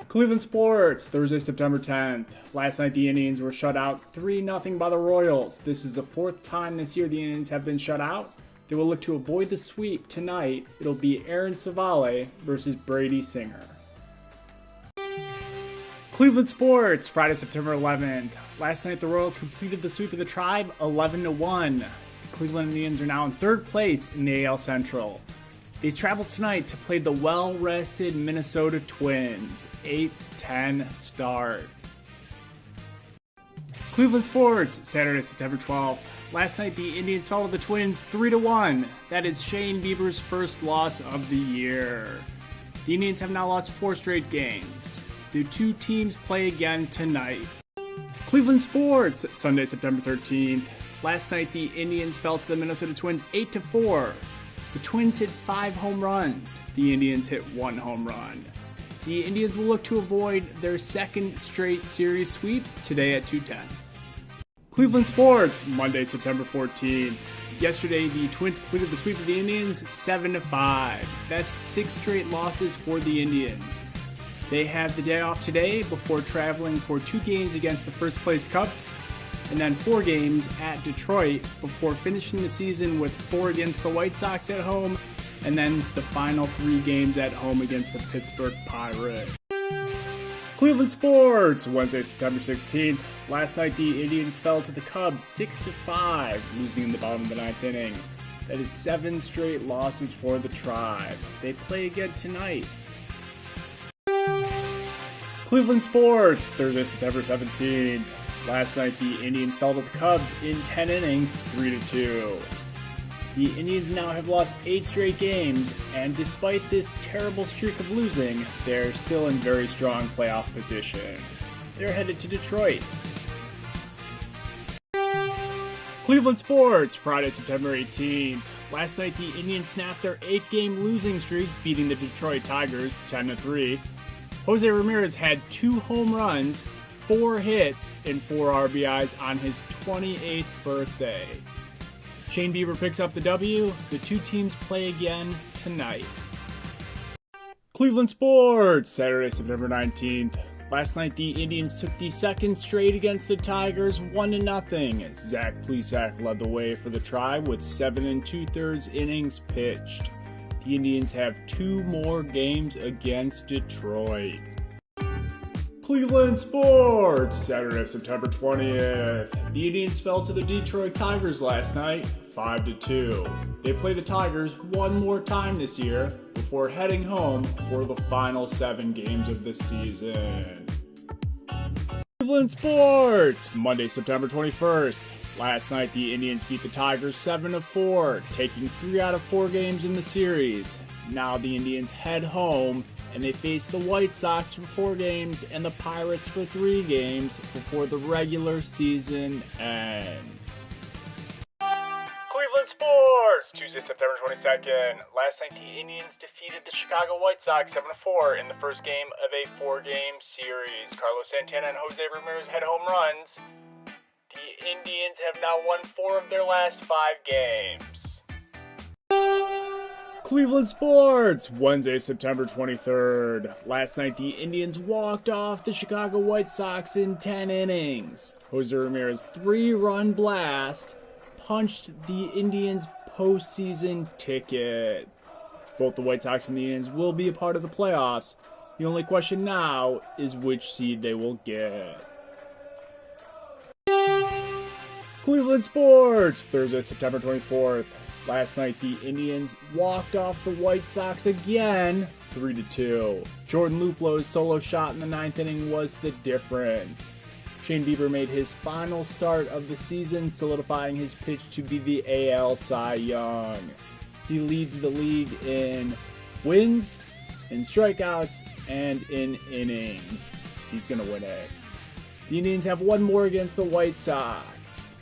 Cleveland sports, Thursday, September 10th. Last night, the Indians were shut out 3-0 by the Royals. This is the fourth time this year the Indians have been shut out. They will look to avoid the sweep tonight. It'll be Aaron Savale versus Brady Singer. Cleveland sports, Friday, September 11th. Last night, the Royals completed the sweep of the Tribe 11-1. The Cleveland Indians are now in third place in the AL Central. They travel tonight to play the well-rested Minnesota Twins. 8-10 start. Cleveland sports, Saturday, September 12th. Last night, the Indians fell to the Twins 3-1. That is Shane Bieber's first loss of the year. The Indians have now lost 4 straight games. The two teams play again tonight. Cleveland sports, Sunday, September 13th. Last night, the Indians fell to the Minnesota Twins 8-4. The Twins hit 5 home runs. The Indians hit 1 home run. The Indians will look to avoid their second straight series sweep today at 2:10. Cleveland sports, Monday, September 14th. Yesterday, the Twins completed the sweep of the Indians 7-5. That's 6 straight losses for the Indians. They have the day off today before traveling for 2 games against the first place Cubs, and then 4 games at Detroit before finishing the season with 4 against the White Sox at home, and then the final 3 games at home against the Pittsburgh Pirates. Cleveland sports, Wednesday, September 16th. Last night, the Indians fell to the Cubs 6-5, losing in the bottom of the 9th inning. That is 7 straight losses for the Tribe. They play again tonight. Cleveland sports, Thursday, September 17th. Last night, the Indians fell to the Cubs in 10 innings, 3-2. The Indians now have lost 8 straight games, and despite this terrible streak of losing, they're still in very strong playoff position. They're headed to Detroit. Cleveland sports, Friday, September 18th. Last night, the Indians snapped their 8-game losing streak, beating the Detroit Tigers 10-3. Jose Ramirez had 2 home runs, 4 hits, and 4 RBIs on his 28th birthday. Shane Bieber picks up the W. The two teams play again tonight. Cleveland sports, Saturday, September 19th. Last night, the Indians took the second straight against the Tigers 1-0. Zach Plesac led the way for the Tribe with 7 2/3 innings pitched. The Indians have 2 more games against Detroit. Cleveland sports, Saturday, September 20th. The Indians fell to the Detroit Tigers last night, 5-2. They play the Tigers one more time this year before heading home for the final 7 games of the season. Cleveland sports, Monday, September 21st. Last night, the Indians beat the Tigers 7-4, taking 3 out of 4 games in the series. Now the Indians head home, and they face the White Sox for 4 games and the Pirates for 3 games before the regular season ends. Cleveland sports, Tuesday, September 22nd. Last night, the Indians defeated the Chicago White Sox 7-4 in the first game of a 4-game series. Carlos Santana and Jose Ramirez had home runs. The Indians have now won 4 of their last 5 games. Cleveland sports, Wednesday, September 23rd. Last night, the Indians walked off the Chicago White Sox in 10 innings. Jose Ramirez's 3-run blast punched the Indians' postseason ticket. Both the White Sox and the Indians will be a part of the playoffs. The only question now is which seed they will get. Cleveland sports, Thursday, September 24th. Last night, the Indians walked off the White Sox again, 3-2. Jordan Luplow's solo shot in the 9th inning was the difference. Shane Bieber made his final start of the season, solidifying his pitch to be the AL Cy Young. He leads the league in wins, in strikeouts, and in innings. He's going to win it. The Indians have one more against the White Sox.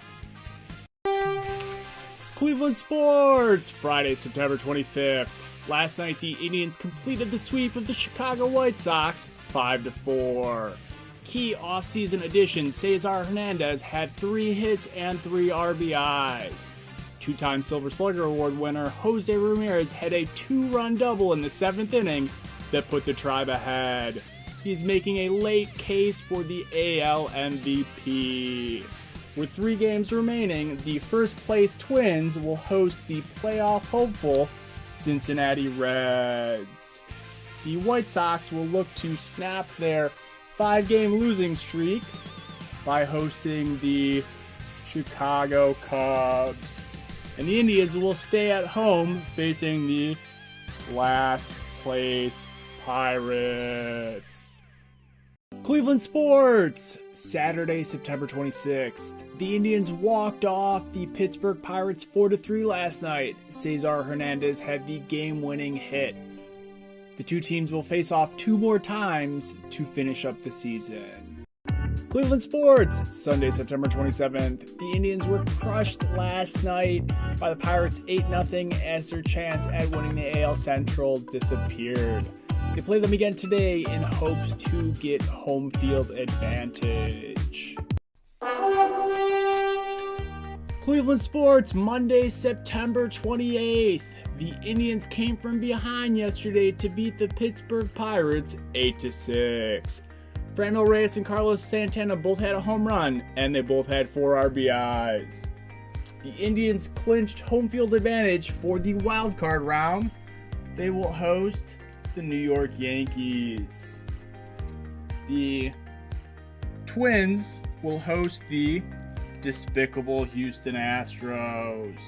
Cleveland sports! Friday, September 25th. Last night, the Indians completed the sweep of the Chicago White Sox 5-4. Key offseason addition Cesar Hernandez had 3 hits and 3 RBIs. Two-time Silver Slugger Award winner Jose Ramirez had a 2-run double in the 7th inning that put the Tribe ahead. He's making a late case for the AL MVP. With 3 games remaining, the first-place Twins will host the playoff hopeful Cincinnati Reds. The White Sox will look to snap their 5-game losing streak by hosting the Chicago Cubs. And the Indians will stay at home facing the last-place Pirates. Cleveland sports! Saturday, September 26th. The Indians walked off the Pittsburgh Pirates 4-3 last night. Cesar Hernandez had the game-winning hit. The two teams will face off 2 more times to finish up the season. Cleveland sports! Sunday, September 27th. The Indians were crushed last night by the Pirates 8-0 as their chance at winning the AL Central disappeared. They play them again today in hopes to get home field advantage. Cleveland sports, Monday, September 28th. The Indians came from behind yesterday to beat the Pittsburgh Pirates 8-6. Franmil Reyes and Carlos Santana both had a home run, and they both had 4 RBIs. The Indians clinched home field advantage for the wild card round. They will host the New York Yankees. The Twins will host the despicable Houston Astros.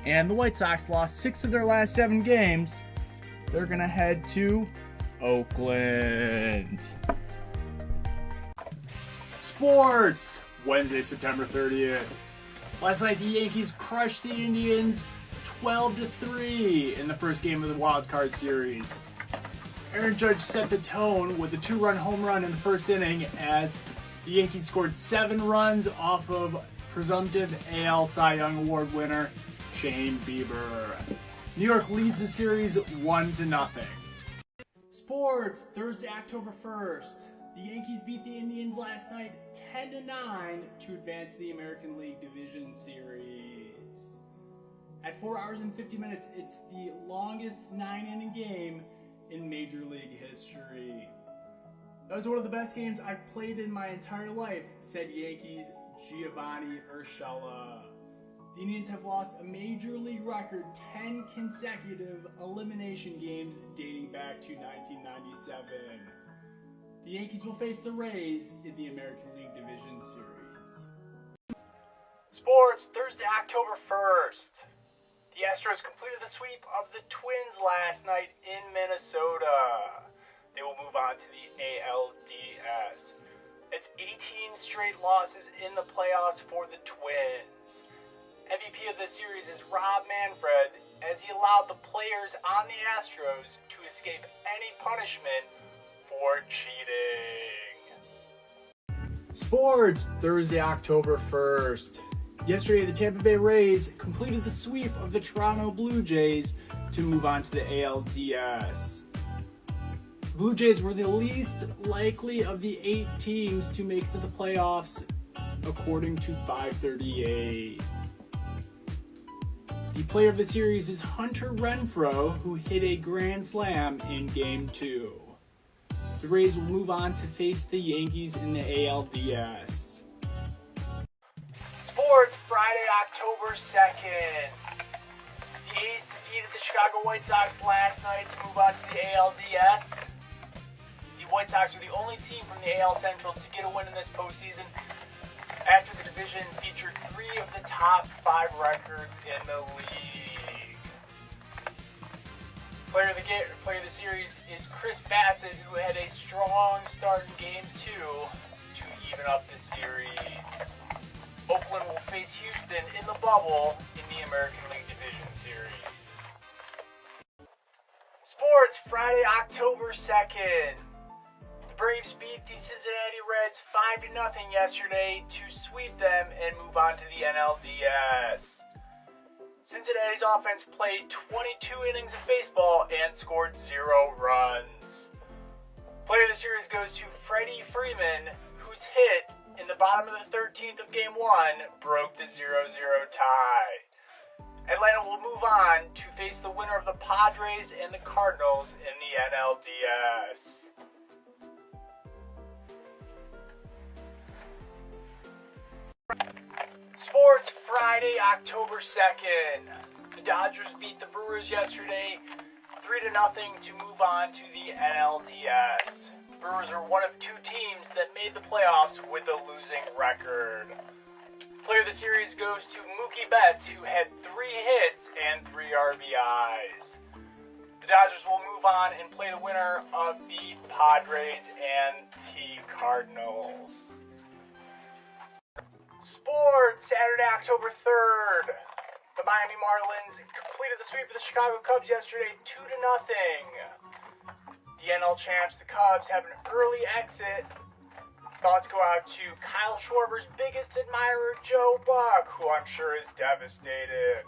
And the White Sox lost 6 of their last 7 games. They're going to head to Oakland. Sports! Wednesday, September 30th. Last night, the Yankees crushed the Indians 12-3 in the first game of the wild card series. Aaron Judge set the tone with a 2-run home run in the first inning as the Yankees scored 7 runs off of presumptive AL Cy Young Award winner Shane Bieber. New York leads the series 1-0. Sports, Thursday, October 1st. The Yankees beat the Indians last night 10-9 to advance to the American League Division Series. At 4 hours and 50 minutes, it's the longest 9-inning game in Major League history. That was one of the best games I've played in my entire life, said Yankees Giovanni Urshela. The Indians have lost a Major League record 10 consecutive elimination games dating back to 1997. The Yankees will face the Rays in the American League Division Series. Sports, Thursday, October 1st. The Astros completed the sweep of the Twins last night in Minnesota. They will move on to the ALDS. It's 18 straight losses in the playoffs for the Twins. MVP of the series is Rob Manfred, as he allowed the players on the Astros to escape any punishment for cheating. Sports, Thursday, October 1st. Yesterday, the Tampa Bay Rays completed the sweep of the Toronto Blue Jays to move on to the ALDS. The Blue Jays were the least likely of the 8 teams to make it to the playoffs, according to 538. The player of the series is Hunter Renfroe, who hit a grand slam in Game 2. The Rays will move on to face the Yankees in the ALDS. Sports, Friday, October 2nd. The A's defeated the Chicago White Sox last night to move on to the ALDS. The White Sox are the only team from the AL Central to get a win in this postseason after the division featured 3 of the top 5 records in the league. Player of the series is Chris Bassett, who had a strong start in Game 2 to even up the series. Oakland will face Houston in the bubble in the American League Division Series.
October 2nd. The Braves beat the Cincinnati Reds 5-0 yesterday to sweep them and move on to the NLDS. Cincinnati's offense played 22 innings of baseball and scored 0 runs. Player of the series goes to Freddie Freeman, whose hit in the bottom of the 13th of Game 1 broke the 0-0 tie. Atlanta will move on to face the winner of the Padres and the Cardinals in the NLDS. Sports Friday, October 2nd. The Dodgers beat the Brewers yesterday 3-0 to move on to the NLDS. The Brewers are one of two teams that made the playoffs with a losing record. Player of the series goes to Mookie Betts, who had 3 hits and 3 RBIs. The Dodgers will move on and play the winner of the Padres and the Cardinals. Sports, Saturday, October 3rd. The Miami Marlins completed the sweep of the Chicago Cubs yesterday 2-0. The NL champs, the Cubs, have an early exit. Thoughts go out to Kyle Schwarber's biggest admirer, Joe Buck, who I'm sure is devastated.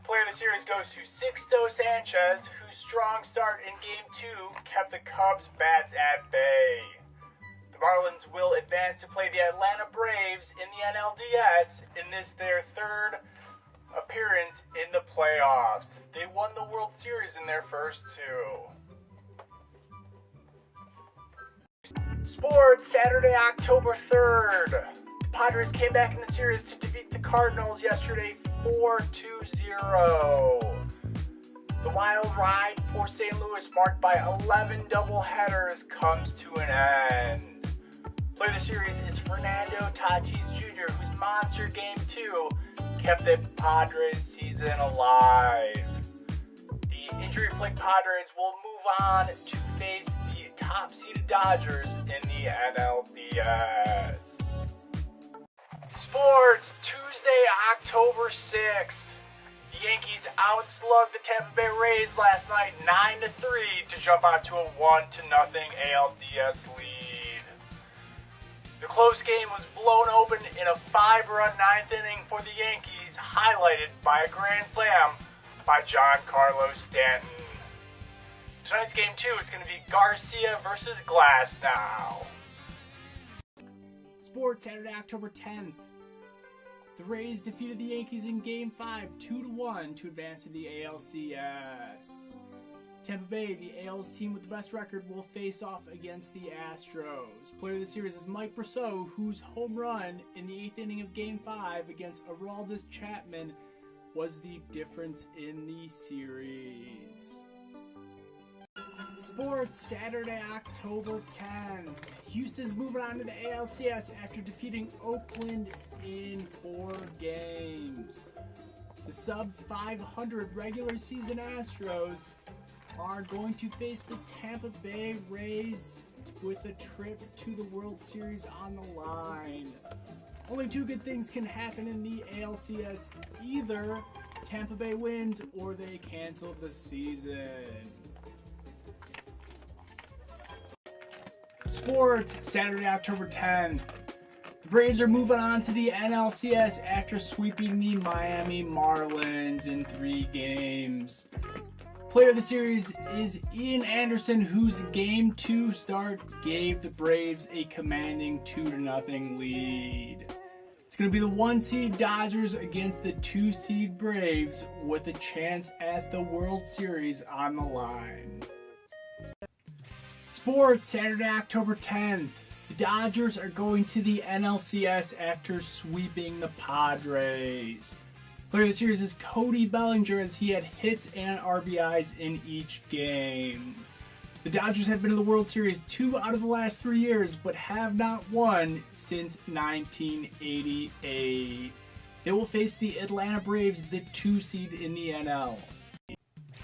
Player of the series goes to Sixto Sanchez, whose strong start in Game 2 kept the Cubs' bats at bay. The Marlins will advance to play the Atlanta Braves in the NLDS in this their third appearance in the playoffs. They won the World Series in their first 2. Sports, Saturday, October 3rd. The Padres came back in the series to defeat the Cardinals yesterday 4-0. The wild ride for St. Louis, marked by 11 doubleheaders, comes to an end. Player of the series is Fernando Tatis Jr., whose monster Game 2 kept the Padres season alive. The injury-plagued Padres will move on to face the top-seeded Dodgers in the NLDS. Sports, Tuesday, October 6th. The Yankees outslugged the Tampa Bay Rays last night 9-3 to jump out to a 1-0 ALDS lead. The close game was blown open in a 5-run 9th inning for the Yankees, highlighted by a grand slam by Giancarlo Stanton. Tonight's Game 2 is going to be Garcia versus Glasnow.
Sports, Saturday, October 10th. The Rays defeated the Yankees in Game 5, 2-1 to advance to the ALCS. Tampa Bay, the AL's team with the best record, will face off against the Astros. Player of the series is Mike Brosseau, whose home run in the 8th inning of Game 5 against Aroldis Chapman was the difference in the series. Sports, Saturday, October 10th. Houston's moving on to the ALCS after defeating Oakland in 4 games. The sub-500 regular season Astros are going to face the Tampa Bay Rays with a trip to the World Series on the line. Only 2 good things can happen in the ALCS. Either Tampa Bay wins or they cancel the season. Sports, Saturday, October 10th. The Braves are moving on to the NLCS after sweeping the Miami Marlins in 3 games. Player of the series is Ian Anderson, whose Game 2 start gave the Braves a commanding 2-0 lead. It's going to be the 1-seed Dodgers against the 2-seed Braves with a chance at the World Series on the line. Sports, Saturday, October 10th. The Dodgers are going to the NLCS after sweeping the Padres. Player of the series is Cody Bellinger, as he had hits and RBIs in each game. The Dodgers have been in the World Series 2 out of the last 3 years, but have not won since 1988. They will face the Atlanta Braves, the 2-seed in the NL.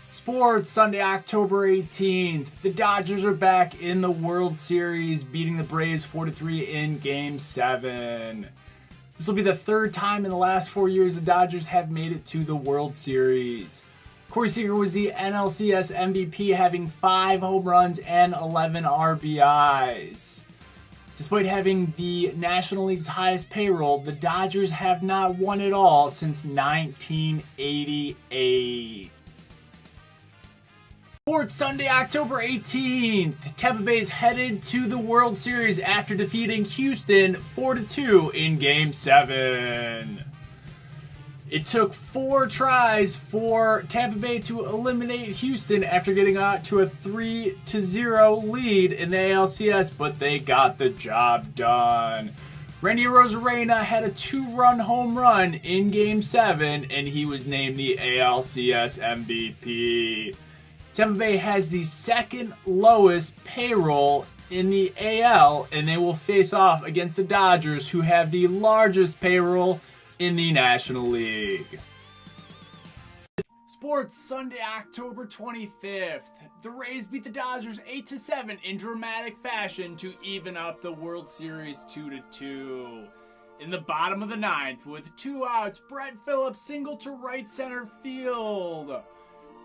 Sports, Sunday, October 18th. The Dodgers are back in the World Series, beating the Braves 4-3 in Game 7. This will be the 3rd time in the last 4 years the Dodgers have made it to the World Series. Corey Seager was the NLCS MVP, having 5 home runs and 11 RBIs. Despite having the National League's highest payroll, the Dodgers have not won it all since 1988. Sports Sunday, October 18th. Tampa Bay's headed to the World Series after defeating Houston 4-2 in Game 7. It took 4 tries for Tampa Bay to eliminate Houston after getting out to a 3-0 lead in the ALCS, but they got the job done. Randy Arozarena had a 2-run home run in Game 7, and he was named the ALCS MVP. Tampa Bay has the second lowest payroll in the AL, and they will face off against the Dodgers, who have the largest payroll in the National League. Sports Sunday, October 25th. The Rays beat the Dodgers 8-7 in dramatic fashion to even up the World Series 2-2. In the bottom of the 9th, with 2 outs, Brett Phillips singled to right center field.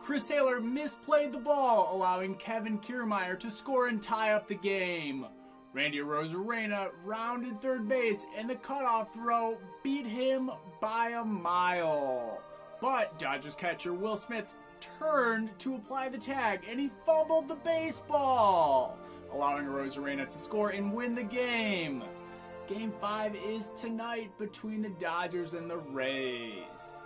Chris Taylor misplayed the ball, allowing Kevin Kiermaier to score and tie up the game. Randy Arozarena rounded third base, and the cutoff throw beat him by a mile. But Dodgers catcher Will Smith turned to apply the tag, and he fumbled the baseball, allowing Arozarena to score and win the game. Game 5 is tonight between the Dodgers and the Rays.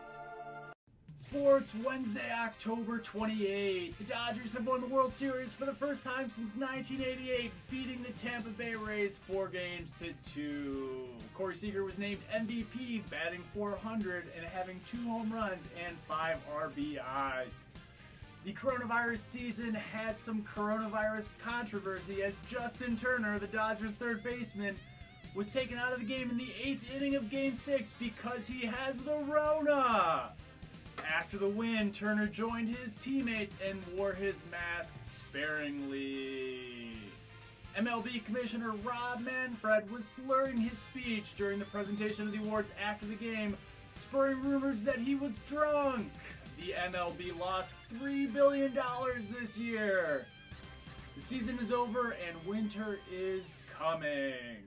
Sports Wednesday, October 28th. The Dodgers have won the World Series for the first time since 1988, beating the Tampa Bay Rays 4-2. Corey Seager was named MVP, batting .400 and having 2 home runs and 5 RBIs. The coronavirus season had some coronavirus controversy as Justin Turner, the Dodgers' third baseman, was taken out of the game in the 8th inning of Game 6 because he has the Rona. After the win, Turner joined his teammates and wore his mask sparingly. MLB Commissioner Rob Manfred was slurring his speech during the presentation of the awards after the game, spurring rumors that he was drunk. The MLB lost $3 billion this year. The season is over and winter is coming.